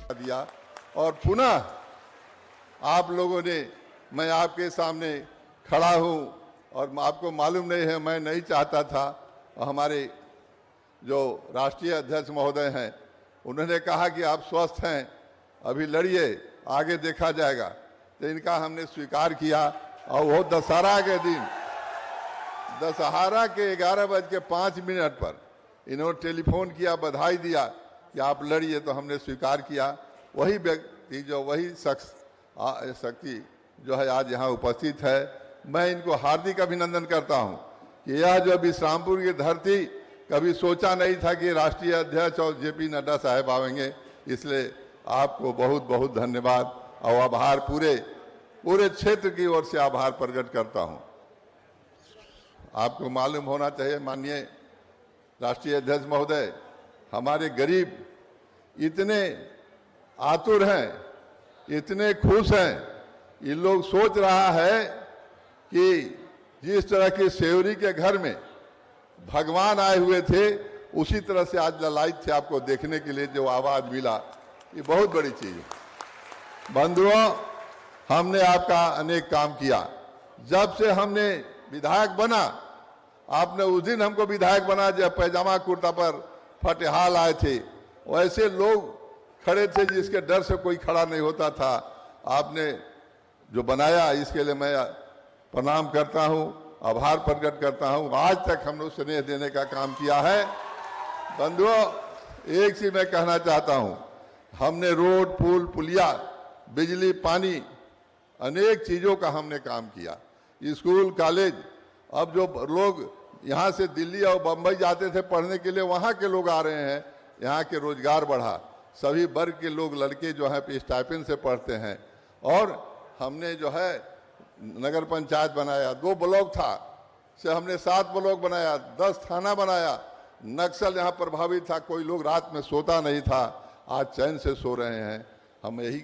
दिया और पुनः आप लोगों ने, मैं आपके सामने खड़ा हूं और आपको मालूम नहीं है, मैं नहीं चाहता था। हमारे जो राष्ट्रीय अध्यक्ष महोदय हैं उन्होंने कहा कि आप स्वस्थ हैं, अभी लड़िए, आगे देखा जाएगा। तो इनका हमने स्वीकार किया और वो दशहरा के दिन, दशहरा के 11:05 पर इन्होंने टेलीफोन किया, बधाई दिया कि आप लड़िए, तो हमने स्वीकार किया। वही व्यक्ति, जो वही शक्ति जो है आज यहाँ उपस्थित है, मैं इनको हार्दिक अभिनंदन करता हूँ कि यह जो विश्रामपुर की धरती, कभी सोचा नहीं था कि राष्ट्रीय अध्यक्ष और जेपी नड्डा साहब आवेंगे। इसलिए आपको बहुत बहुत धन्यवाद और आभार, पूरे क्षेत्र की ओर से आभार प्रकट करता हूँ। आपको मालूम होना चाहिए माननीय राष्ट्रीय अध्यक्ष महोदय, हमारे गरीब इतने आतुर हैं, इतने खुश हैं। ये लोग सोच रहा है कि जिस तरह की सेवरी के घर में भगवान आए हुए थे, उसी तरह से आज ललायत थे आपको देखने के लिए। जो आवाज मिला, ये बहुत बड़ी चीज है। बंधुओं, हमने आपका अनेक काम किया। जब से हमने विधायक बना, आपने उस दिन हमको विधायक बना जब पैजामा कुर्ता पर फटेहाल आए थे, वैसे लोग खड़े थे जिसके डर से कोई खड़ा नहीं होता था। आपने जो बनाया, इसके लिए मैं प्रणाम करता हूं, आभार प्रकट करता हूं। आज तक हम लोग स्नेह देने का काम किया है। बंधुओं, एक चीज मैं कहना चाहता हूं, हमने रोड, पुल, पुलिया, बिजली, पानी, अनेक चीजों का हमने काम किया। स्कूल, कॉलेज, अब जो लोग यहाँ से दिल्ली और बम्बई जाते थे पढ़ने के लिए, वहाँ के लोग आ रहे हैं। यहाँ के रोजगार बढ़ा, सभी वर्ग के लोग, लड़के जो है स्टाइपेंड से पढ़ते हैं। और हमने जो है नगर पंचायत बनाया, 2 ब्लॉक था से हमने 7 ब्लॉक बनाया, 10 थाना बनाया। नक्सल यहाँ प्रभावित था, कोई लोग रात में सोता नहीं था, आज चैन से सो रहे हैं। हम यही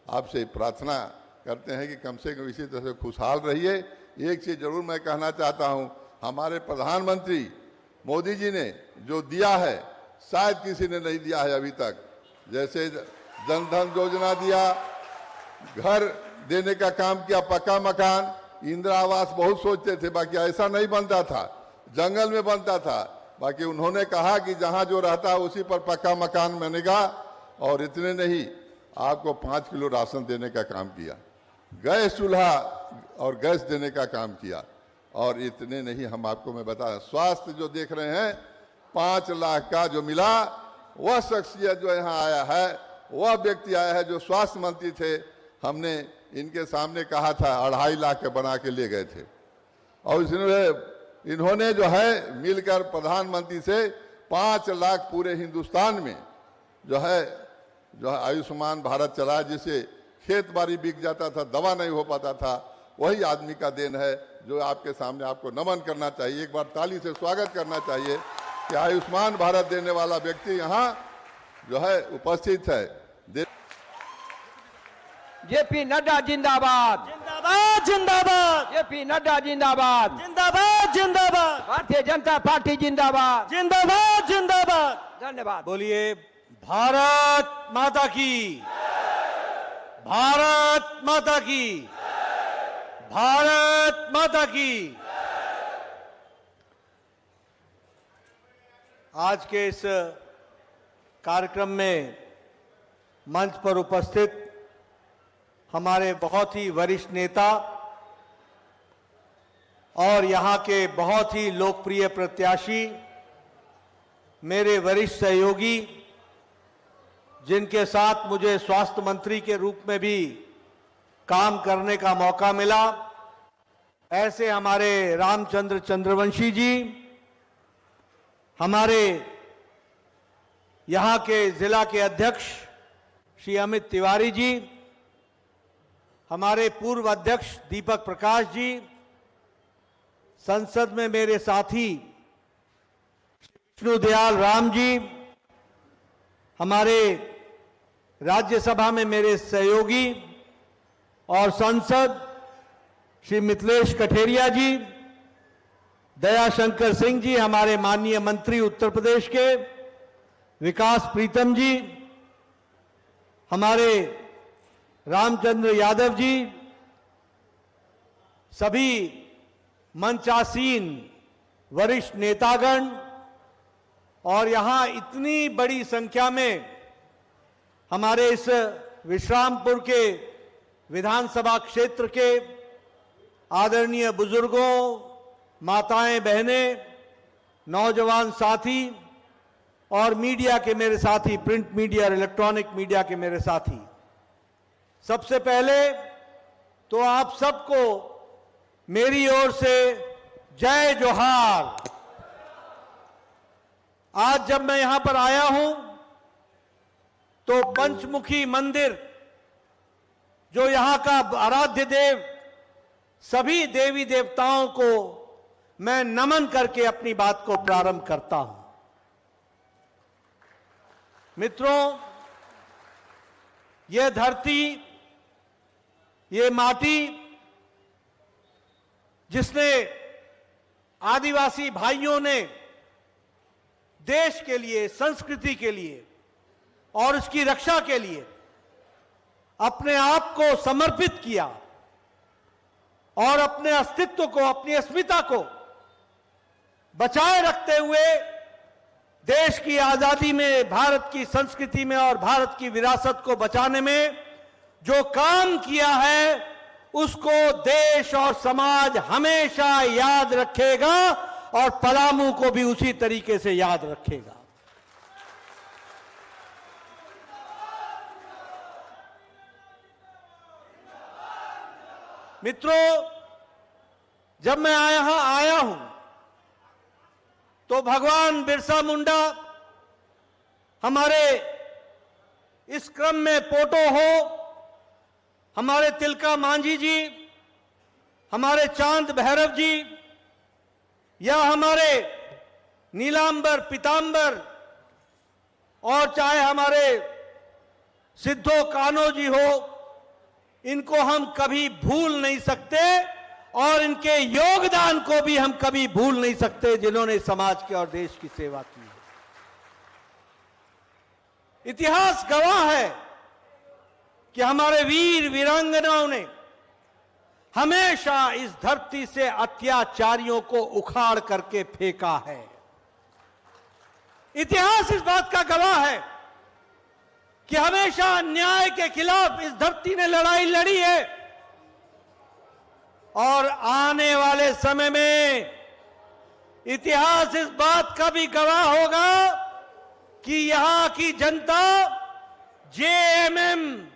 आपसे प्रार्थना करते हैं कि कम से कम इसी तरह से खुशहाल रहिए। एक चीज जरूर मैं कहना चाहता हूँ, हमारे प्रधानमंत्री मोदी जी ने जो दिया है, शायद किसी ने नहीं दिया है अभी तक। जैसे जनधन योजना दिया, घर देने का काम किया, पक्का मकान, इंदिरा आवास बहुत सोचते थे, बाकी ऐसा नहीं बनता था, जंगल में बनता था। बाकी उन्होंने कहा कि जहां जो रहता है उसी पर पक्का मकान बनेगा। और इतने नहीं, आपको 5 किलो राशन देने का काम किया, गैस चूल्हा और गैस देने का काम किया। और इतने नहीं, हम आपको मैं बता, स्वास्थ्य जो देख रहे हैं, 5 लाख का जो मिला, वह शख्सियत जो यहाँ आया है, वह व्यक्ति आया है जो स्वास्थ्य मंत्री थे। हमने इनके सामने कहा था 2.5 लाख के बना के ले गए थे। और इन्होंने जो है मिलकर प्रधानमंत्री से 5 लाख पूरे हिंदुस्तान में जो है आयुष्मान भारत चलाया, जिसे खेत बाड़ी बिक जाता था, दवा नहीं हो पाता था। वही आदमी का देन है जो आपके सामने आपको नमन करना चाहिए, एक बार ताली से स्वागत करना चाहिए कि आयुष्मान भारत देने वाला व्यक्ति यहाँ जो है उपस्थित है। जेपी नड्डा जिंदाबाद, जिंदाबाद जिंदाबाद। जेपी नड्डा जिंदाबाद, जिंदाबाद जिंदाबाद। भारतीय जनता पार्टी जिंदाबाद, जिंदाबाद जिंदाबाद। धन्यवाद। बोलिए भारत माता की, भारत माता की, भारत माता की। आज के इस कार्यक्रम में मंच पर उपस्थित हमारे बहुत ही वरिष्ठ नेता और यहाँ के बहुत ही लोकप्रिय प्रत्याशी, मेरे वरिष्ठ सहयोगी, जिनके साथ मुझे स्वास्थ्य मंत्री के रूप में भी काम करने का मौका मिला, ऐसे हमारे रामचंद्र चंद्रवंशी जी, हमारे यहाँ के जिला के अध्यक्ष श्री अमित तिवारी जी, हमारे पूर्व अध्यक्ष दीपक प्रकाश जी, संसद में मेरे साथी विष्णु दयाल राम जी, हमारे राज्यसभा में मेरे सहयोगी और सांसद श्री मिथिलेश कठेरिया जी, दयाशंकर सिंह जी, हमारे माननीय मंत्री उत्तर प्रदेश के विकास प्रीतम जी, हमारे रामचंद्र यादव जी, सभी मंचासीन वरिष्ठ नेतागण और यहां इतनी बड़ी संख्या में हमारे इस विश्रामपुर के विधानसभा क्षेत्र के आदरणीय बुजुर्गों, माताएं, बहनें, नौजवान साथी और मीडिया के मेरे साथी, प्रिंट मीडिया और इलेक्ट्रॉनिक मीडिया के मेरे साथी, सबसे पहले तो आप सबको मेरी ओर से जय जोहार। आज जब मैं यहां पर आया हूं तो पंचमुखी मंदिर, जो यहां का आराध्य देव, सभी देवी देवताओं को मैं नमन करके अपनी बात को प्रारंभ करता हूं। मित्रों, यह धरती, ये माटी, जिसने आदिवासी भाइयों ने देश के लिए, संस्कृति के लिए और उसकी रक्षा के लिए अपने आप को समर्पित किया और अपने अस्तित्व को, अपनी अस्मिता को बचाए रखते हुए देश की आजादी में, भारत की संस्कृति में और भारत की विरासत को बचाने में जो काम किया है, उसको देश और समाज हमेशा याद रखेगा और पलामू को भी उसी तरीके से याद रखेगा। मित्रों, जब मैं यहां आया हूं तो भगवान बिरसा मुंडा हमारे इस क्रम में पोटो हो, हमारे तिलका मांझी जी, हमारे चांद भैरव जी, या हमारे नीलांबर पीतांबर, और चाहे हमारे सिद्धो कान्हो जी हो, इनको हम कभी भूल नहीं सकते और इनके योगदान को भी हम कभी भूल नहीं सकते, जिन्होंने समाज के और देश की सेवा की है। इतिहास गवाह है कि हमारे वीर वीरांगनाओं ने हमेशा इस धरती से अत्याचारियों को उखाड़ करके फेंका है। इतिहास इस बात का गवाह है कि हमेशा अन्याय के खिलाफ इस धरती ने लड़ाई लड़ी है और आने वाले समय में इतिहास इस बात का भी गवाह होगा कि यहां की जनता जेएमएम,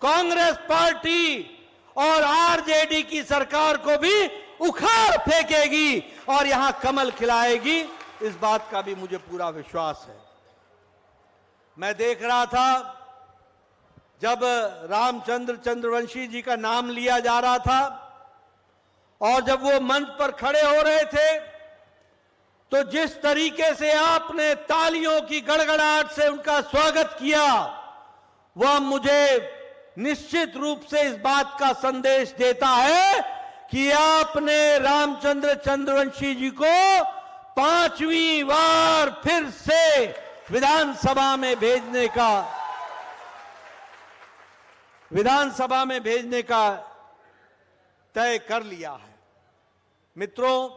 कांग्रेस पार्टी और आरजेडी की सरकार को भी उखाड़ फेंकेगी और यहां कमल खिलाएगी, इस बात का भी मुझे पूरा विश्वास है। मैं देख रहा था जब रामचंद्र चंद्रवंशी जी का नाम लिया जा रहा था और जब वो मंच पर खड़े हो रहे थे, तो जिस तरीके से आपने तालियों की गड़गड़ाहट से उनका स्वागत किया, वह मुझे निश्चित रूप से इस बात का संदेश देता है कि आपने रामचंद्र चंद्रवंशी जी को 5वीं बार फिर से विधानसभा में भेजने का तय कर लिया है। मित्रों,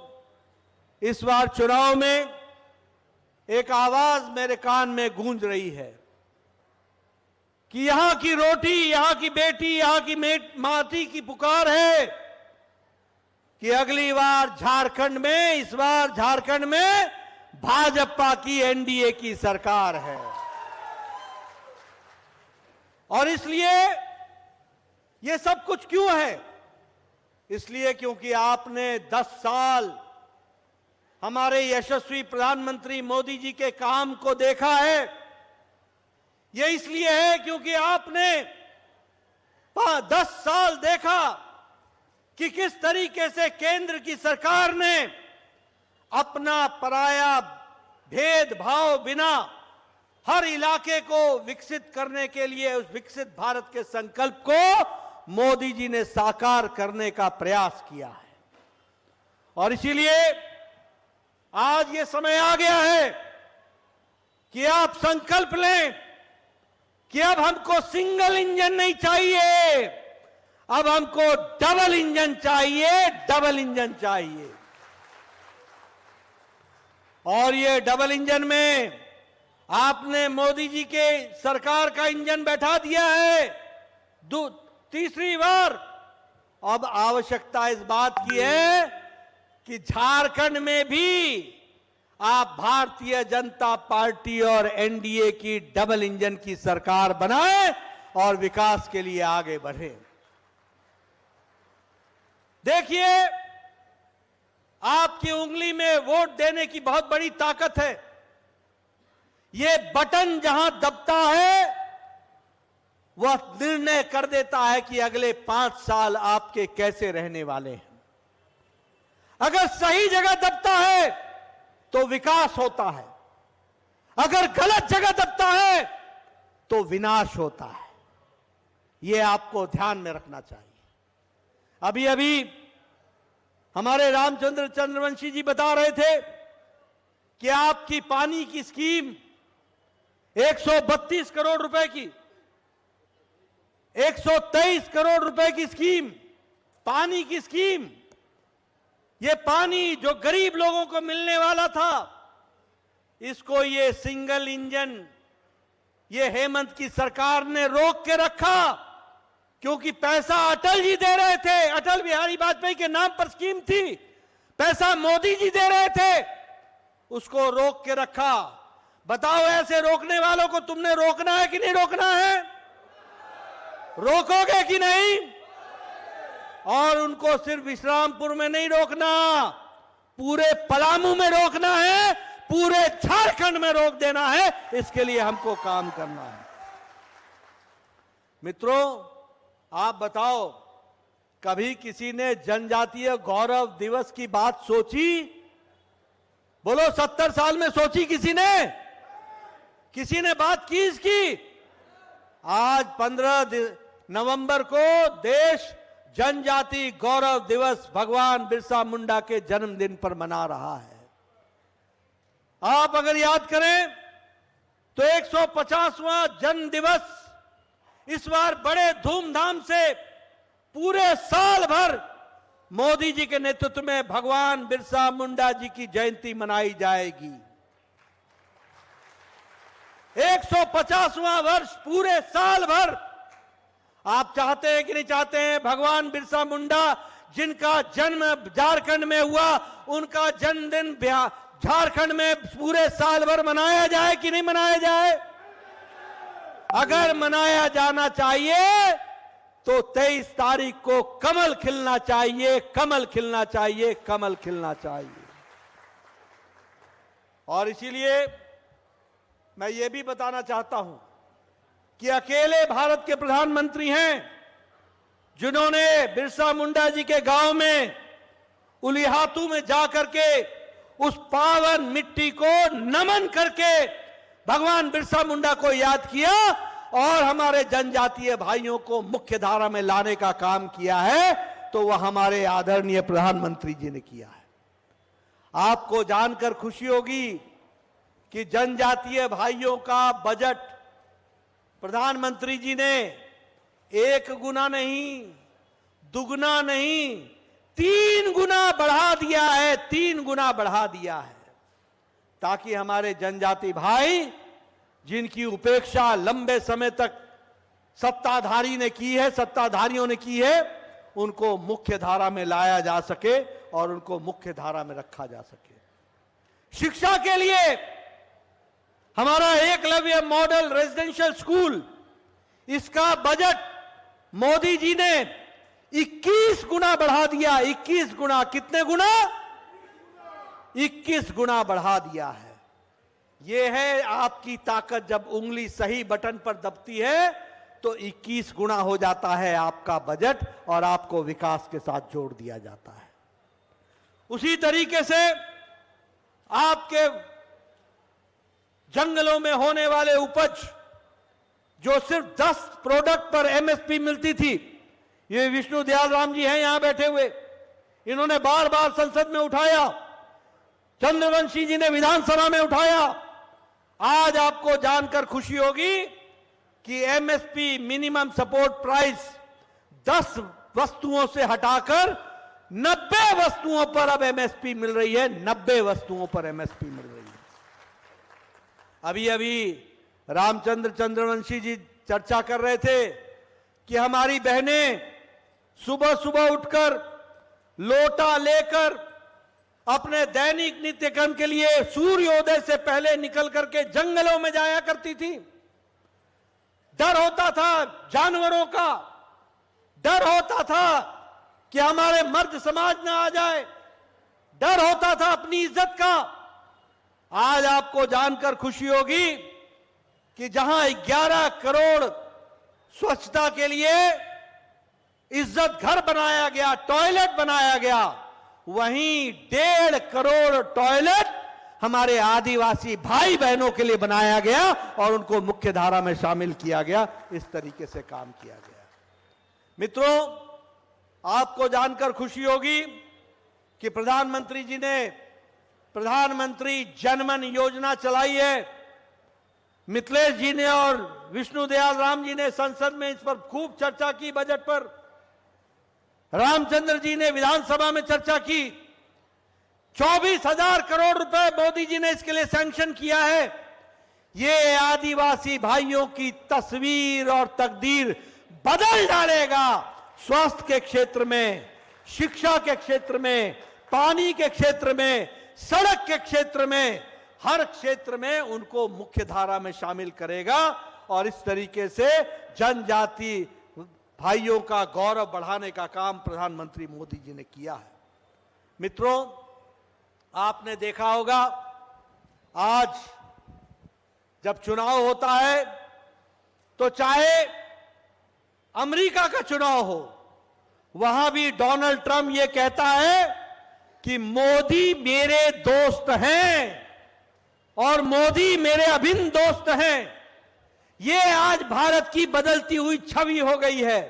इस बार चुनाव में एक आवाज मेरे कान में गूंज रही है कि यहां की रोटी, यहां की बेटी, यहां की माटी की पुकार है कि अगली बार झारखंड में, इस बार झारखंड में भाजपा की एनडीए की सरकार है। और इसलिए ये सब कुछ क्यों है? इसलिए क्योंकि आपने 10 साल हमारे यशस्वी प्रधानमंत्री मोदी जी के काम को देखा है। यह इसलिए है क्योंकि आपने 10 साल देखा कि किस तरीके से केंद्र की सरकार ने अपना पराया भेदभाव बिना हर इलाके को विकसित करने के लिए उस विकसित भारत के संकल्प को मोदी जी ने साकार करने का प्रयास किया है। और इसीलिए आज ये समय आ गया है कि आप संकल्प लें कि अब हमको सिंगल इंजन नहीं चाहिए, अब हमको डबल इंजन चाहिए, डबल इंजन चाहिए। और ये डबल इंजन में आपने मोदी जी के सरकार का इंजन बैठा दिया है तीसरी बार। अब आवश्यकता इस बात की है कि झारखंड में भी आप भारतीय जनता पार्टी और एनडीए की डबल इंजन की सरकार बनाएं और विकास के लिए आगे बढ़े। देखिए, आपकी उंगली में वोट देने की बहुत बड़ी ताकत है। ये बटन जहां दबता है वह निर्णय कर देता है कि अगले 5 साल आपके कैसे रहने वाले हैं। अगर सही जगह दबता है तो विकास होता है, अगर गलत जगह दबता है तो विनाश होता है। यह आपको ध्यान में रखना चाहिए। अभी अभी हमारे रामचंद्र चंद्रवंशी जी बता रहे थे कि आपकी पानी की स्कीम 132 करोड़ रुपए की, 123 करोड़ रुपए की स्कीम, पानी की स्कीम, ये पानी जो गरीब लोगों को मिलने वाला था, इसको ये सिंगल इंजन ये हेमंत की सरकार ने रोक के रखा, क्योंकि पैसा अटल जी दे रहे थे, अटल बिहारी वाजपेयी के नाम पर स्कीम थी, पैसा मोदी जी दे रहे थे, उसको रोक के रखा। बताओ, ऐसे रोकने वालों को तुमने रोकना है कि नहीं रोकना है? रोकोगे कि नहीं? और उनको सिर्फ विश्रामपुर में नहीं रोकना, पूरे पलामू में रोकना है, पूरे झारखंड में रोक देना है। इसके लिए हमको काम करना है। मित्रों, आप बताओ, कभी किसी ने जनजातीय गौरव दिवस की बात सोची? बोलो, 70 साल में सोची किसी ने? किसी ने बात की इसकी? आज 15 नवंबर को देश जनजाति गौरव दिवस भगवान बिरसा मुंडा के जन्मदिन पर मना रहा है। आप अगर याद करें तो 150वां जन्म दिवस इस बार बड़े धूमधाम से पूरे साल भर मोदी जी के नेतृत्व में भगवान बिरसा मुंडा जी की जयंती मनाई जाएगी। 150वां वर्ष पूरे साल भर। आप चाहते हैं कि नहीं चाहते हैं भगवान बिरसा मुंडा जिनका जन्म झारखंड में हुआ, उनका जन्मदिन झारखंड में पूरे साल भर मनाया जाए कि नहीं मनाया जाए? अगर मनाया जाना चाहिए तो 23 तारीख को कमल खिलना चाहिए, कमल खिलना चाहिए, कमल खिलना चाहिए। और इसीलिए मैं ये भी बताना चाहता हूं कि अकेले भारत के प्रधानमंत्री हैं जिन्होंने बिरसा मुंडा जी के गांव में उलिहातू में जाकर के उस पावन मिट्टी को नमन करके भगवान बिरसा मुंडा को याद किया और हमारे जनजातीय भाइयों को मुख्य धारा में लाने का काम किया है, तो वह हमारे आदरणीय प्रधानमंत्री जी ने किया है। आपको जानकर खुशी होगी कि जनजातीय भाइयों का बजट प्रधानमंत्री जी ने 1 गुना नहीं, दुगना नहीं, 3 गुना बढ़ा दिया है, 3 गुना बढ़ा दिया है, ताकि हमारे जनजाति भाई जिनकी उपेक्षा लंबे समय तक सत्ताधारियों ने की है, उनको मुख्य धारा में लाया जा सके और उनको मुख्य धारा में रखा जा सके। शिक्षा के लिए हमारा एकलव्य मॉडल रेजिडेंशियल स्कूल, इसका बजट मोदी जी ने 21 गुना बढ़ा दिया। 21 गुना, कितने गुना? 21 गुना बढ़ा दिया है। यह है आपकी ताकत। जब उंगली सही बटन पर दबती है तो 21 गुना हो जाता है आपका बजट और आपको विकास के साथ जोड़ दिया जाता है। उसी तरीके से आपके जंगलों में होने वाले उपज जो सिर्फ 10 प्रोडक्ट पर एमएसपी मिलती थी, ये विष्णु दयाल राम जी हैं यहां बैठे हुए, इन्होंने बार बार संसद में उठाया, चंद्रवंशी जी ने विधानसभा में उठाया। आज आपको जानकर खुशी होगी कि एमएसपी मिनिमम सपोर्ट प्राइस 10 वस्तुओं से हटाकर 90 वस्तुओं पर अब एमएसपी मिल रही है। 90 वस्तुओं पर एमएसपी मिल रही है। अभी अभी रामचंद्र चंद्रवंशी जी चर्चा कर रहे थे कि हमारी बहनें सुबह सुबह उठकर लोटा लेकर अपने दैनिक नित्यक्रम के लिए सूर्योदय से पहले निकल करके जंगलों में जाया करती थी। डर होता था जानवरों का, डर होता था कि हमारे मर्द समाज ना आ जाए, डर होता था अपनी इज्जत का। आज आपको जानकर खुशी होगी कि जहां 11 करोड़ स्वच्छता के लिए इज्जत घर बनाया गया, टॉयलेट बनाया गया, वहीं 1.5 करोड़ टॉयलेट हमारे आदिवासी भाई बहनों के लिए बनाया गया और उनको मुख्य धारा में शामिल किया गया। इस तरीके से काम किया गया। मित्रों, आपको जानकर खुशी होगी कि प्रधानमंत्री जी ने प्रधानमंत्री जनमन योजना चलाई है। मिथिलेश जी ने और विष्णुदयाल राम जी ने संसद में इस पर खूब चर्चा की। बजट पर रामचंद्र जी ने विधानसभा में चर्चा की। 24,000 करोड़ रुपए मोदी जी ने इसके लिए सैंक्शन किया है। ये आदिवासी भाइयों की तस्वीर और तकदीर बदल डालेगा। स्वास्थ्य के क्षेत्र में, शिक्षा के क्षेत्र में, पानी के क्षेत्र में, सड़क के क्षेत्र में, हर क्षेत्र में उनको मुख्य धारा में शामिल करेगा और इस तरीके से जनजाति भाइयों का गौरव बढ़ाने का काम प्रधानमंत्री मोदी जी ने किया है। मित्रों, आपने देखा होगा आज जब चुनाव होता है तो चाहे अमेरिका का चुनाव हो, वहां भी डोनाल्ड ट्रंप ये कहता है कि मोदी मेरे दोस्त हैं और मोदी मेरे अभिन्न दोस्त हैं। ये आज भारत की बदलती हुई छवि हो गई है।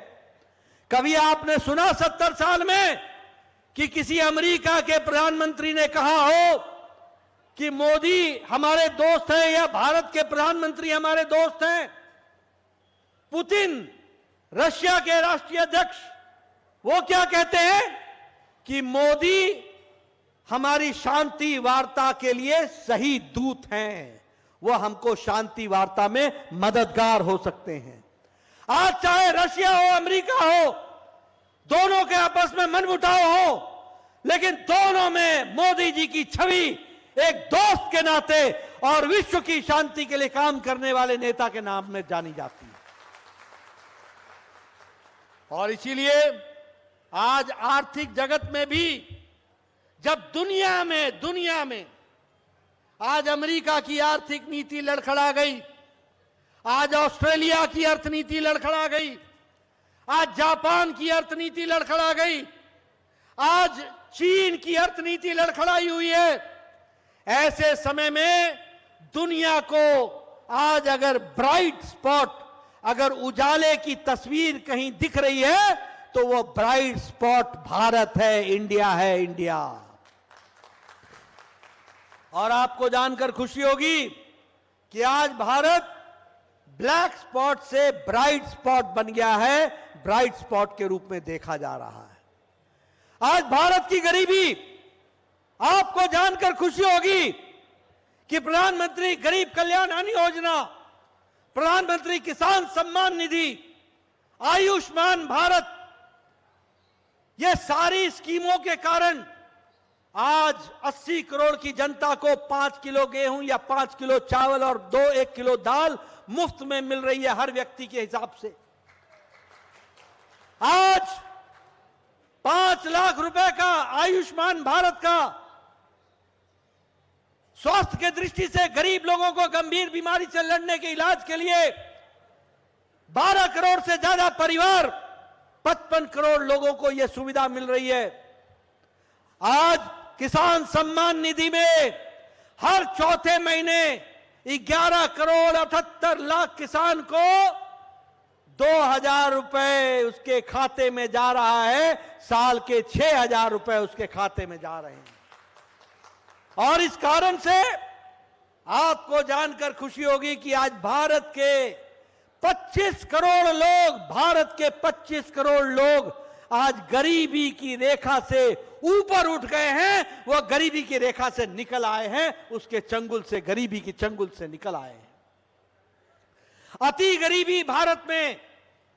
कभी आपने सुना 70 साल में कि किसी अमेरिका के प्रधानमंत्री ने कहा हो कि मोदी हमारे दोस्त हैं या भारत के प्रधानमंत्री हमारे दोस्त हैं? पुतिन, रशिया के राष्ट्रीय अध्यक्ष, वो क्या कहते हैं कि मोदी हमारी शांति वार्ता के लिए सही दूत हैं, वो हमको शांति वार्ता में मददगार हो सकते हैं। आज चाहे रशिया हो, अमेरिका हो, दोनों के आपस में मनमुटाव हो, लेकिन दोनों में मोदी जी की छवि एक दोस्त के नाते और विश्व की शांति के लिए काम करने वाले नेता के नाम में जानी जाती है। और इसीलिए आज आर्थिक जगत में भी जब दुनिया में आज अमेरिका की आर्थिक नीति लड़खड़ा गई, आज ऑस्ट्रेलिया की अर्थनीति लड़खड़ा गई, आज जापान की अर्थनीति लड़खड़ा गई, आज चीन की अर्थनीति लड़खड़ाई हुई है। ऐसे समय में दुनिया को आज अगर ब्राइट स्पॉट, अगर उजाले की तस्वीर कहीं दिख रही है तो वो ब्राइट स्पॉट भारत है, इंडिया है, इंडिया। और आपको जानकर खुशी होगी कि आज भारत ब्लैक स्पॉट से ब्राइट स्पॉट बन गया है, ब्राइट स्पॉट के रूप में देखा जा रहा है। आज भारत की गरीबी, आपको जानकर खुशी होगी कि प्रधानमंत्री गरीब कल्याण अन्न योजना, प्रधानमंत्री किसान सम्मान निधि, आयुष्मान भारत, ये सारी स्कीमों के कारण आज 80 करोड़ की जनता को 5 किलो गेहूं या 5 किलो चावल और 1 किलो दाल मुफ्त में मिल रही है हर व्यक्ति के हिसाब से। आज 5 लाख रुपए का आयुष्मान भारत का स्वास्थ्य के दृष्टि से गरीब लोगों को गंभीर बीमारी से लड़ने के इलाज के लिए 12 करोड़ से ज्यादा परिवार, 55 करोड़ लोगों को यह सुविधा मिल रही है। आज किसान सम्मान निधि में हर चौथे महीने 11 करोड़ 78 लाख किसान को 2,000 रुपए उसके खाते में जा रहा है, साल के 6,000 रुपए उसके खाते में जा रहे हैं। और इस कारण से आपको जानकर खुशी होगी कि आज भारत के 25 करोड़ लोग, भारत के 25 करोड़ लोग आज गरीबी की रेखा से ऊपर उठ गए हैं। वह गरीबी की रेखा से निकल आए हैं, उसके चंगुल से, गरीबी की चंगुल से निकल आए हैं। अति गरीबी भारत में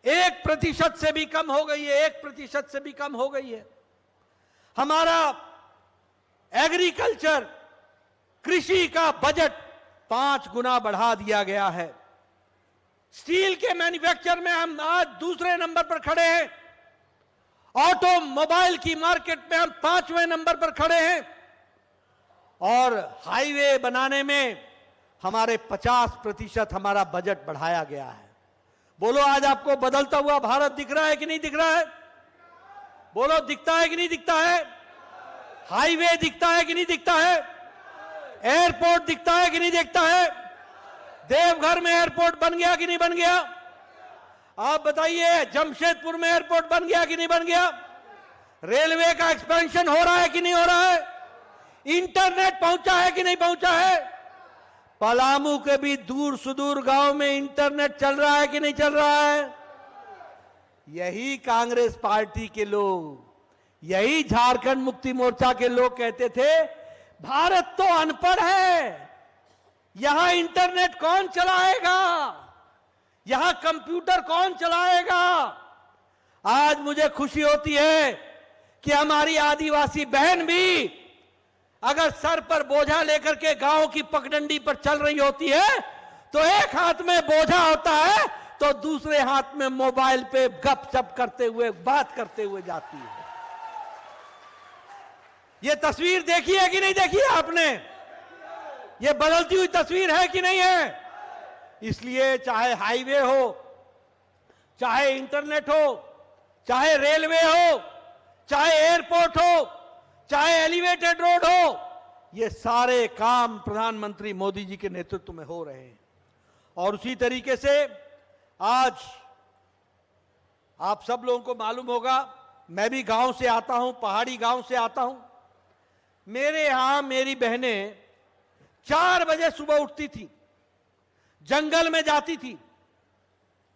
1% से भी कम हो गई है, 1% से भी कम हो गई है। हमारा एग्रीकल्चर, कृषि का बजट 5 गुना बढ़ा दिया गया है। स्टील के मैन्युफैक्चर में हम आज दूसरे नंबर पर खड़े हैं। ऑटोमोबाइल की मार्केट में हम 5वें नंबर पर खड़े हैं। और हाईवे बनाने में हमारे 50% हमारा बजट बढ़ाया गया है। बोलो, आज आपको बदलता हुआ भारत दिख रहा है कि नहीं दिख रहा है? बोलो, दिखता है कि नहीं दिखता है? हाईवे दिखता है कि नहीं दिखता है? एयरपोर्ट दिखता है कि नहीं दिखता है? देवघर में एयरपोर्ट बन गया कि नहीं बन गया? आप बताइए, जमशेदपुर में एयरपोर्ट बन गया कि नहीं बन गया? रेलवे का एक्सपेंशन हो रहा है कि नहीं हो रहा है? इंटरनेट पहुंचा है कि नहीं पहुंचा है? पलामू के भी दूर सुदूर गांव में इंटरनेट चल रहा है कि नहीं चल रहा है? यही कांग्रेस पार्टी के लोग, यही झारखंड मुक्ति मोर्चा के लोग कहते थे, भारत तो अनपढ़ है, यहां इंटरनेट कौन चलाएगा, यहां कंप्यूटर कौन चलाएगा। आज मुझे खुशी होती है कि हमारी आदिवासी बहन भी अगर सर पर बोझा लेकर के गांव की पगडंडी पर चल रही होती है तो एक हाथ में बोझा होता है तो दूसरे हाथ में मोबाइल पे गपशप करते हुए, बात करते हुए जाती है। ये तस्वीर देखी है कि नहीं देखी है आपने? ये बदलती हुई तस्वीर है कि नहीं है? इसलिए चाहे हाईवे हो, चाहे इंटरनेट हो, चाहे रेलवे हो, चाहे एयरपोर्ट हो, चाहे एलिवेटेड रोड हो, ये सारे काम प्रधानमंत्री मोदी जी के नेतृत्व में हो रहे हैं। और उसी तरीके से आज आप सब लोगों को मालूम होगा, मैं भी गांव से आता हूं, पहाड़ी गांव से आता हूं। मेरे यहां मेरी बहनें 4 बजे सुबह उठती थी, जंगल में जाती थी,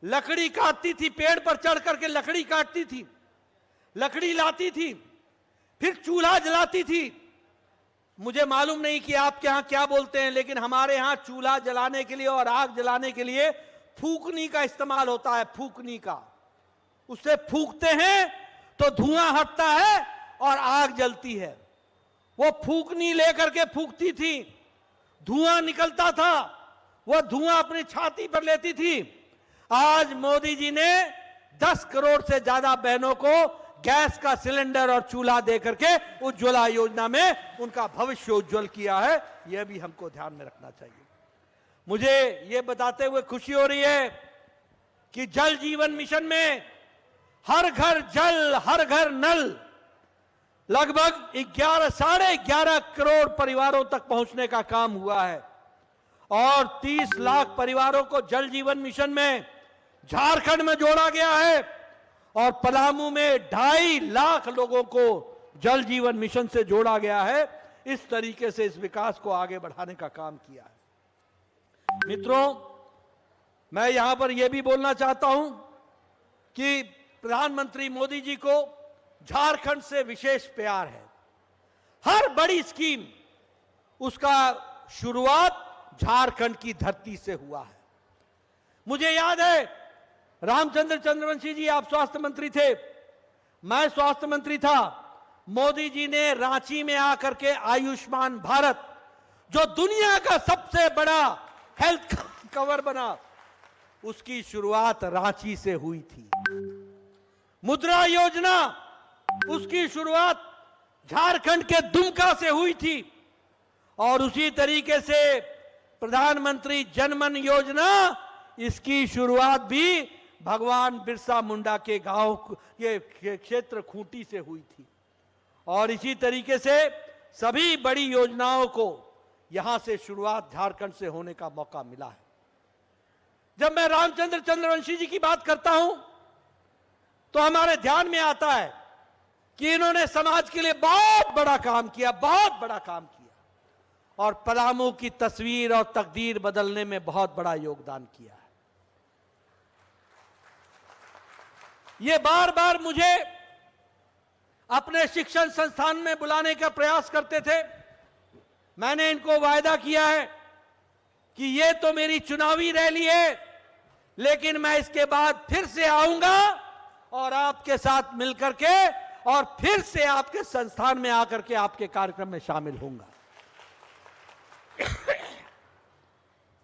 लकड़ी काटती थी, पेड़ पर चढ़ करके लकड़ी काटती थी, लकड़ी लाती थी, फिर चूल्हा जलाती थी। मुझे मालूम नहीं कि आपके यहां क्या बोलते हैं, लेकिन हमारे यहां चूल्हा जलाने के लिए और आग जलाने के लिए फूकनी का इस्तेमाल होता है। फूकनी का, उससे फूकते हैं तो धुआं हटता है और आग जलती है। वो फूकनी लेकर के फूकती थी, धुआं निकलता था, वो धुआं अपनी छाती पर लेती थी। आज मोदी जी ने 10 करोड़ से ज्यादा बहनों को गैस का सिलेंडर और चूल्हा देकर के उज्ज्वला योजना में उनका भविष्य उज्जवल किया है। यह भी हमको ध्यान में रखना चाहिए। मुझे यह बताते हुए खुशी हो रही है कि जल जीवन मिशन में हर घर जल, हर घर नल लगभग 11-11.5 करोड़ परिवारों तक पहुंचने का काम हुआ है। और 30 लाख परिवारों को जल जीवन मिशन में झारखंड में जोड़ा गया है और पलामू में 2.5 लाख लोगों को जल जीवन मिशन से जोड़ा गया है। इस तरीके से इस विकास को आगे बढ़ाने का काम किया है। मित्रों, मैं यहां पर यह भी बोलना चाहता हूं कि प्रधानमंत्री मोदी जी को झारखंड से विशेष प्यार है। हर बड़ी स्कीम उसका शुरुआत झारखंड की धरती से हुआ है। मुझे याद है, रामचंद्र चंद्रवंशी जी आप स्वास्थ्य मंत्री थे, मैं स्वास्थ्य मंत्री था। मोदी जी ने रांची में आकर के आयुष्मान भारत, जो दुनिया का सबसे बड़ा हेल्थ कवर बना, उसकी शुरुआत रांची से हुई थी। मुद्रा योजना, उसकी शुरुआत झारखंड के दुमका से हुई थी। और उसी तरीके से प्रधानमंत्री जनमन योजना, इसकी शुरुआत भी भगवान बिरसा मुंडा के गांव के क्षेत्र खूंटी से हुई थी। और इसी तरीके से सभी बड़ी योजनाओं को यहां से शुरुआत झारखंड से होने का मौका मिला है। जब मैं रामचंद्र चंद्रवंशी जी की बात करता हूं तो हमारे ध्यान में आता है कि इन्होंने समाज के लिए बहुत बड़ा काम किया, बहुत बड़ा काम किया और पलामू की तस्वीर और तकदीर बदलने में बहुत बड़ा योगदान किया है। ये बार बार मुझे अपने शिक्षण संस्थान में बुलाने का प्रयास करते थे। मैंने इनको वायदा किया है कि ये तो मेरी चुनावी रैली है, लेकिन मैं इसके बाद फिर से आऊंगा और आपके साथ मिलकर के और फिर से आपके संस्थान में आकर के आपके कार्यक्रम में शामिल होऊंगा।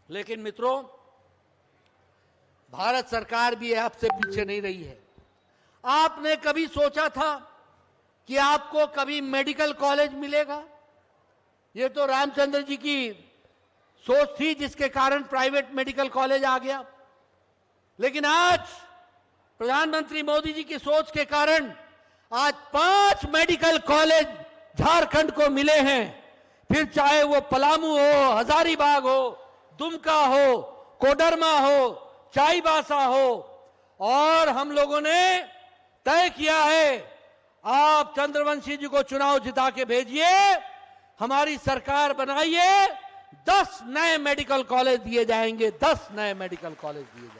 लेकिन मित्रों, भारत सरकार भी आपसे पीछे नहीं रही है। आपने कभी सोचा था कि आपको कभी मेडिकल कॉलेज मिलेगा? ये तो रामचंद्र जी की सोच थी, जिसके कारण प्राइवेट मेडिकल कॉलेज आ गया। लेकिन आज प्रधानमंत्री मोदी जी की सोच के कारण आज 5 मेडिकल कॉलेज झारखंड को मिले हैं। फिर चाहे वो पलामू हो, हजारीबाग हो, दुमका हो, कोडरमा हो, चाईबासा हो। और हम लोगों ने तय किया है, आप चंद्रवंशी जी को चुनाव जिता के भेजिए, हमारी सरकार बनाइए, 10 नए मेडिकल कॉलेज दिए जाएंगे, 10 नए मेडिकल कॉलेज दिए जाएंगे।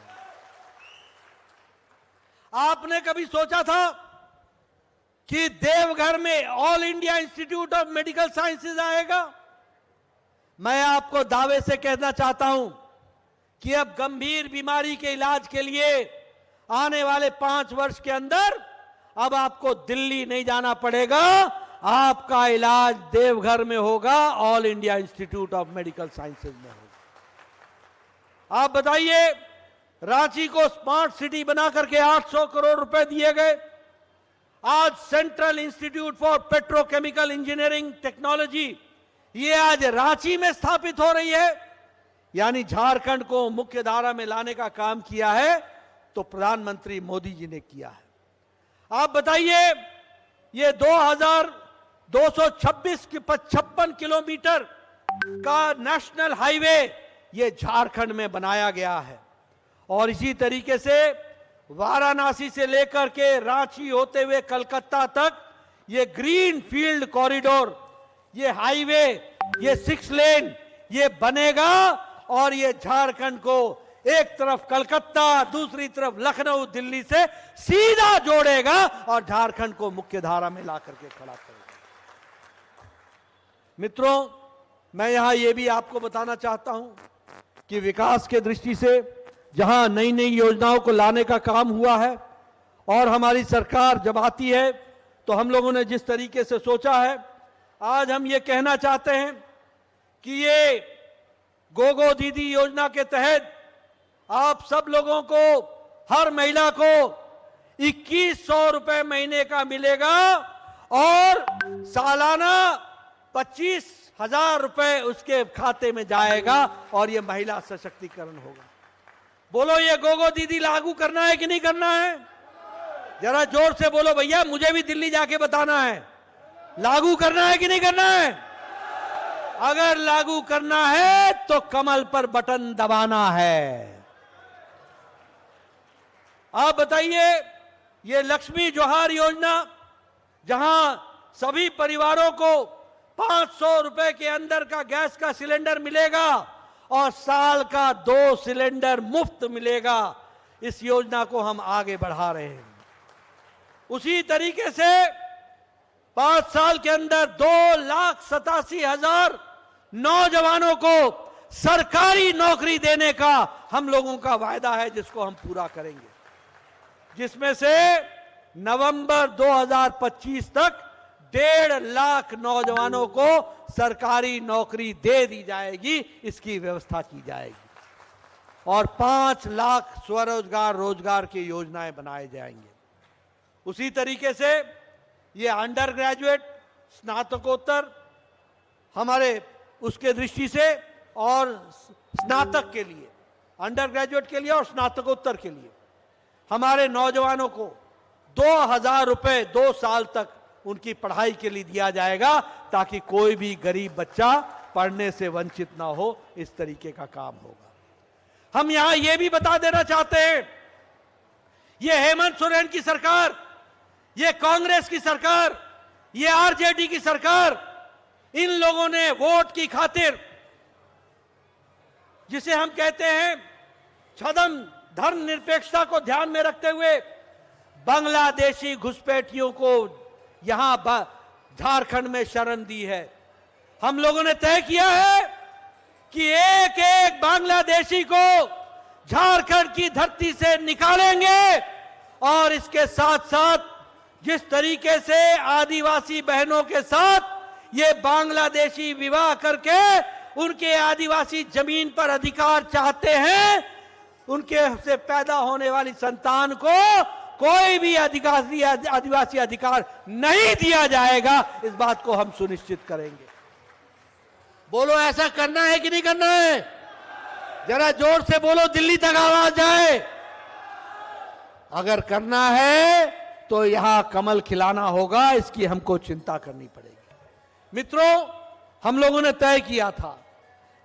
आपने कभी सोचा था कि देवघर में all India institute of medical sciences आएगा? मैं आपको दावे से कहना चाहता हूं कि अब गंभीर बीमारी के इलाज के लिए आने वाले 5 वर्ष के अंदर अब आपको दिल्ली नहीं जाना पड़ेगा, आपका इलाज देवघर में होगा, all India institute of medical sciences में होगा। आप बताइए, रांची को स्मार्ट सिटी बना करके 800 करोड़ रुपए दिए गए। आज central institute for petrochemical engineering technology ये आज रांची में स्थापित हो रही है। यानी झारखंड को मुख्य धारा में लाने का काम किया है तो प्रधानमंत्री मोदी जी ने किया है। आप बताइए, ये 2256 किलोमीटर का नेशनल हाईवे ये झारखंड में बनाया गया है। और इसी तरीके से वाराणसी से लेकर के रांची होते हुए कलकत्ता तक ये ग्रीन फील्ड कॉरिडोर, ये हाईवे, ये 6 लेन ये बनेगा और ये झारखंड को एक तरफ कलकत्ता, दूसरी तरफ लखनऊ, दिल्ली से सीधा जोड़ेगा और झारखंड को मुख्य धारा में ला करके खड़ा करेगा। मित्रों, मैं यहां यह भी आपको बताना चाहता हूं कि विकास के दृष्टि से जहां नई नई योजनाओं को लाने का काम हुआ है और हमारी सरकार जब आती है तो हम लोगों ने जिस तरीके से सोचा है, आज हम ये कहना चाहते हैं कि ये गोगो दीदी योजना के तहत आप सब लोगों को, हर महिला को 2100 रुपए महीने का मिलेगा और सालाना 25,000 रुपए उसके खाते में जाएगा और ये महिला सशक्तिकरण होगा। बोलो, ये गोगो दीदी लागू करना है कि नहीं करना है? जरा जोर से बोलो भैया, मुझे भी दिल्ली जाके बताना है। लागू करना है कि नहीं करना है? अगर लागू करना है तो कमल पर बटन दबाना है। आप बताइए, ये लक्ष्मी जोहार योजना, जहां सभी परिवारों को 500 रुपए के अंदर का गैस का सिलेंडर मिलेगा और साल का 2 सिलेंडर मुफ्त मिलेगा, इस योजना को हम आगे बढ़ा रहे हैं। उसी तरीके से 5 साल के अंदर 2,87,000 नौजवानों को सरकारी नौकरी देने का हम लोगों का वायदा है, जिसको हम पूरा करेंगे, जिसमें से नवंबर 2025 तक 1.5 लाख नौजवानों को सरकारी नौकरी दे दी जाएगी, इसकी व्यवस्था की जाएगी और 5 लाख स्वरोजगार, रोजगार की योजनाएं बनाए जाएंगे। उसी तरीके से ये अंडर ग्रेजुएट, स्नातकोत्तर हमारे उसके दृष्टि से और स्नातक के लिए, अंडर ग्रेजुएट के लिए और स्नातकोत्तर के लिए हमारे नौजवानों को 2,000 रुपए 2 साल तक उनकी पढ़ाई के लिए दिया जाएगा, ताकि कोई भी गरीब बच्चा पढ़ने से वंचित ना हो। इस तरीके का काम होगा। हम यहां यह भी बता देना चाहते हैं, यह हेमंत सोरेन की सरकार, यह कांग्रेस की सरकार, यह आरजेडी की सरकार, इन लोगों ने वोट की खातिर, जिसे हम कहते हैं छद्म धर्मनिरपेक्षता को ध्यान में रखते हुए बांग्लादेशी घुसपैठियों को यहां झारखंड में शरण दी है। हम लोगों ने तय किया है कि एक एक बांग्लादेशी को झारखंड की धरती से निकालेंगे और इसके साथ साथ जिस तरीके से आदिवासी बहनों के साथ ये बांग्लादेशी विवाह करके उनके आदिवासी जमीन पर अधिकार चाहते हैं, उनके से पैदा होने वाली संतान को कोई भी आदिवासी अधिकार नहीं दिया जाएगा, इस बात को हम सुनिश्चित करेंगे। बोलो, ऐसा करना है कि नहीं करना है? जरा जोर से बोलो, दिल्ली तक आवाज जाए। अगर करना है तो यहां कमल खिलाना होगा, इसकी हमको चिंता करनी पड़ेगी। मित्रों, हम लोगों ने तय किया था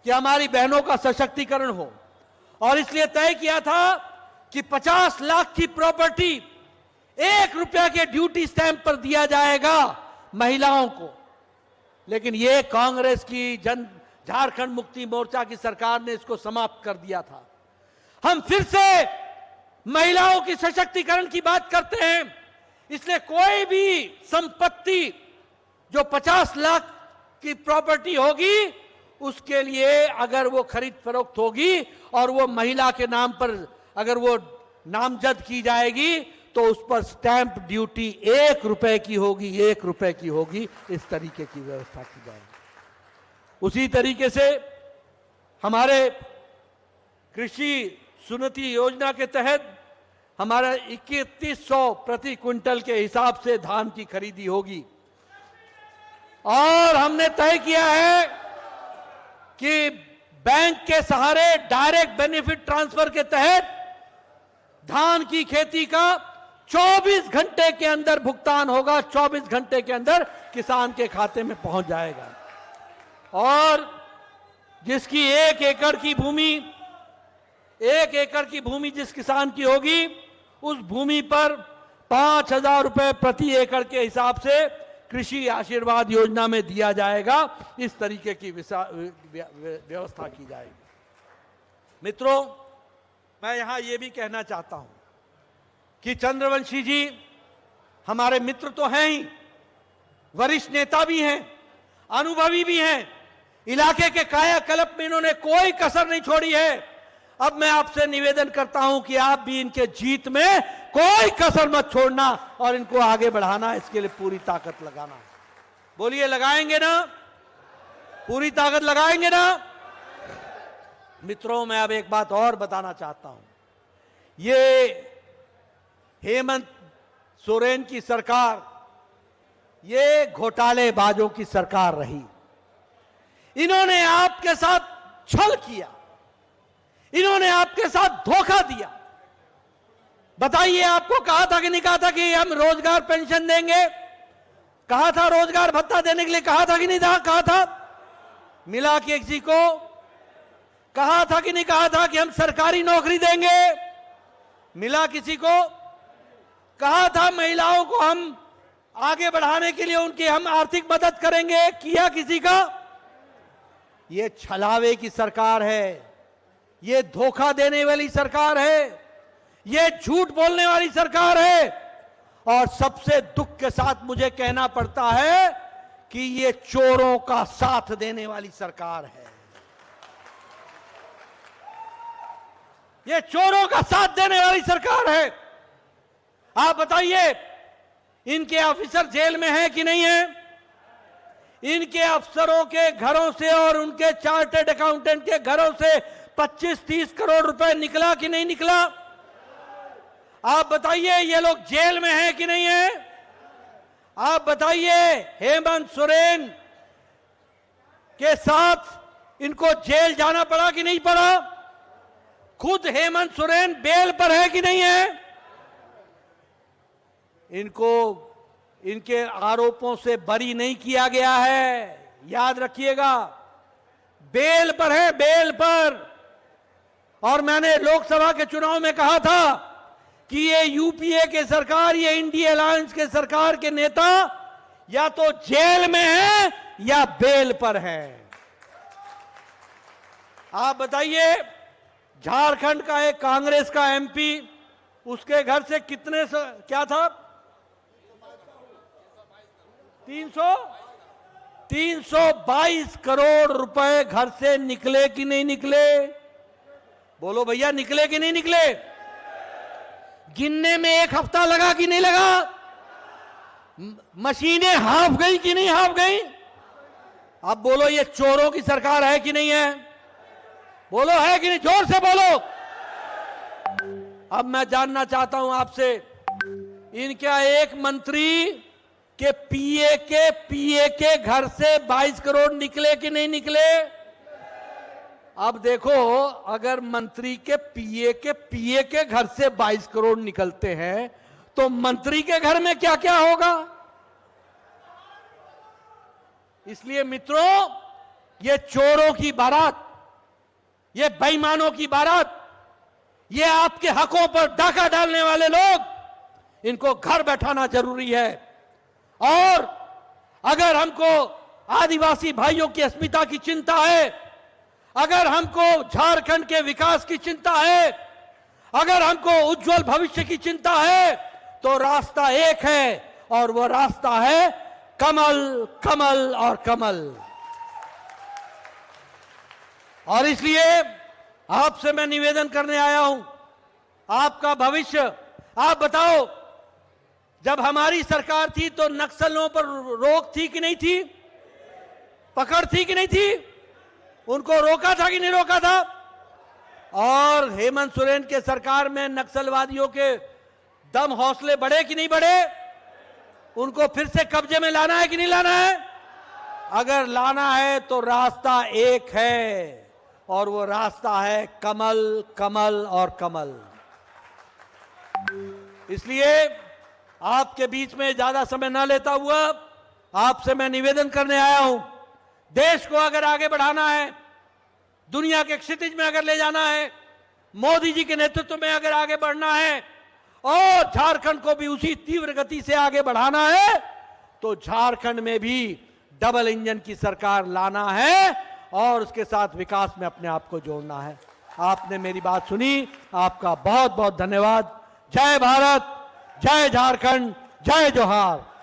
कि हमारी बहनों का सशक्तिकरण हो और इसलिए तय किया था कि 50 लाख की प्रॉपर्टी 1 रुपया के ड्यूटी स्टैंप पर दिया जाएगा महिलाओं को। लेकिन ये कांग्रेस की झारखंड मुक्ति मोर्चा की सरकार ने इसको समाप्त कर दिया था। हम फिर से महिलाओं की सशक्तिकरण की बात करते हैं, इसलिए कोई भी संपत्ति जो 50 लाख की प्रॉपर्टी होगी उसके लिए अगर वो खरीद फरोख्त होगी और वो महिला के नाम पर अगर वो नामजद की जाएगी तो उस पर स्टैंप ड्यूटी 1 रुपए की होगी, 1 रुपए की होगी। इस तरीके की व्यवस्था की जाएगी। उसी तरीके से हमारे कृषि सुन्नति योजना के तहत हमारा 3100 प्रति क्विंटल के हिसाब से धान की खरीदी होगी और हमने तय किया है कि बैंक के सहारे डायरेक्ट बेनिफिट ट्रांसफर के तहत धान की खेती का 24 घंटे के अंदर भुगतान होगा, 24 घंटे के अंदर किसान के खाते में पहुंच जाएगा। और जिसकी 1 एकड़ की भूमि जिस किसान की होगी उस भूमि पर 5,000 रुपए प्रति एकड़ के हिसाब से कृषि आशीर्वाद योजना में दिया जाएगा। इस तरीके की व्यवस्था की जाएगी। मित्रों, मैं यहां यह भी कहना चाहता हूं कि चंद्रवंशी जी हमारे मित्र तो हैं ही, वरिष्ठ नेता भी हैं, अनुभवी भी हैं, इलाके के कायाकल्प में इन्होंने कोई कसर नहीं छोड़ी है। अब मैं आपसे निवेदन करता हूं कि आप भी इनके जीत में कोई कसर मत छोड़ना और इनको आगे बढ़ाना, इसके लिए पूरी ताकत लगाना। बोलिए, लगाएंगे ना? पूरी ताकत लगाएंगे ना? मित्रों, मैं अब एक बात और बताना चाहता हूं। ये हेमंत सोरेन की सरकार ये घोटालेबाजों की सरकार रही। इन्होंने आपके साथ छल किया, इन्होंने आपके साथ धोखा दिया। बताइए, आपको कहा था कि नहीं कहा था कि हम रोजगार पेंशन देंगे? कहा था रोजगार भत्ता देने के लिए, कहा था कि नहीं था? कहा था? मिला कि किसी को? कहा था कि नहीं कहा था कि हम सरकारी नौकरी देंगे? मिला किसी को? कहा था महिलाओं को हम आगे बढ़ाने के लिए उनकी हम आर्थिक मदद करेंगे? किया किसी का? ये छलावे की सरकार है, ये धोखा देने वाली सरकार है, ये झूठ बोलने वाली सरकार है। और सबसे दुख के साथ मुझे कहना पड़ता है कि ये चोरों का साथ देने वाली सरकार है। ये चोरों का साथ देने वाली सरकार है। आप बताइए, इनके ऑफिसर जेल में हैं कि नहीं हैं? इनके अफसरों के घरों से और उनके चार्टर्ड अकाउंटेंट के घरों से 25-30 करोड़ रुपए निकला कि नहीं निकला? आप बताइए, ये लोग जेल में हैं कि नहीं हैं? आप बताइए, हेमंत सोरेन के साथ इनको जेल जाना पड़ा कि नहीं पड़ा? खुद हेमंत सोरेन बेल पर है कि नहीं है? इनको इनके आरोपों से बरी नहीं किया गया है, याद रखिएगा। बेल पर है, बेल पर। और मैंने लोकसभा के चुनाव में कहा था कि ये यूपीए के सरकार, ये इंडिया अलायंस के सरकार के नेता या तो जेल में हैं या बेल पर हैं। आप बताइए, झारखंड का एक कांग्रेस का एमपी उसके घर से कितने क्या था 322 करोड़ रुपए घर से निकले कि नहीं निकले? बोलो भैया, निकले कि नहीं निकले? गिनने में एक हफ्ता लगा कि नहीं लगा? मशीनें हाफ गई कि नहीं हाफ गई? अब बोलो, ये चोरों की सरकार है कि नहीं है? बोलो, है कि नहीं? जोर से बोलो। अब मैं जानना चाहता हूं आपसे, इनका एक मंत्री के पीए के घर से 22 करोड़ निकले कि नहीं निकले? अब देखो, अगर मंत्री के पीए के घर से 22 करोड़ निकलते हैं तो मंत्री के घर में क्या क्या होगा? इसलिए मित्रों, ये चोरों की बारात, ये बेईमानों की बारात, ये आपके हकों पर डाका डालने वाले लोग, इनको घर बैठाना जरूरी है। और अगर हमको आदिवासी भाइयों की अस्मिता की चिंता है, अगर हमको झारखंड के विकास की चिंता है, अगर हमको उज्जवल भविष्य की चिंता है, तो रास्ता एक है, और वो रास्ता है कमल, कमल और कमल। और इसलिए आपसे मैं निवेदन करने आया हूं, आपका भविष्य, आप बताओ, जब हमारी सरकार थी तो नक्सलियों पर रोक थी कि नहीं थी? पकड़ थी कि नहीं थी? उनको रोका था कि नहीं रोका था? और हेमंत सोरेन के सरकार में नक्सलवादियों के दम हौसले बढ़े कि नहीं बढ़े? उनको फिर से कब्जे में लाना है कि नहीं लाना है? अगर लाना है तो रास्ता एक है, और वो रास्ता है कमल, कमल और कमल। इसलिए आपके बीच में ज्यादा समय ना लेता हुआ आपसे मैं निवेदन करने आया हूं, देश को अगर आगे बढ़ाना है, दुनिया के क्षितिज में अगर ले जाना है, मोदी जी के नेतृत्व में अगर आगे बढ़ना है, और झारखंड को भी उसी तीव्र गति से आगे बढ़ाना है, तो झारखंड में भी डबल इंजन की सरकार लाना है, और उसके साथ विकास में अपने आप को जोड़ना है। आपने मेरी बात सुनी, आपका बहुत बहुत धन्यवाद। जय भारत, जय झारखंड, जय जोहार।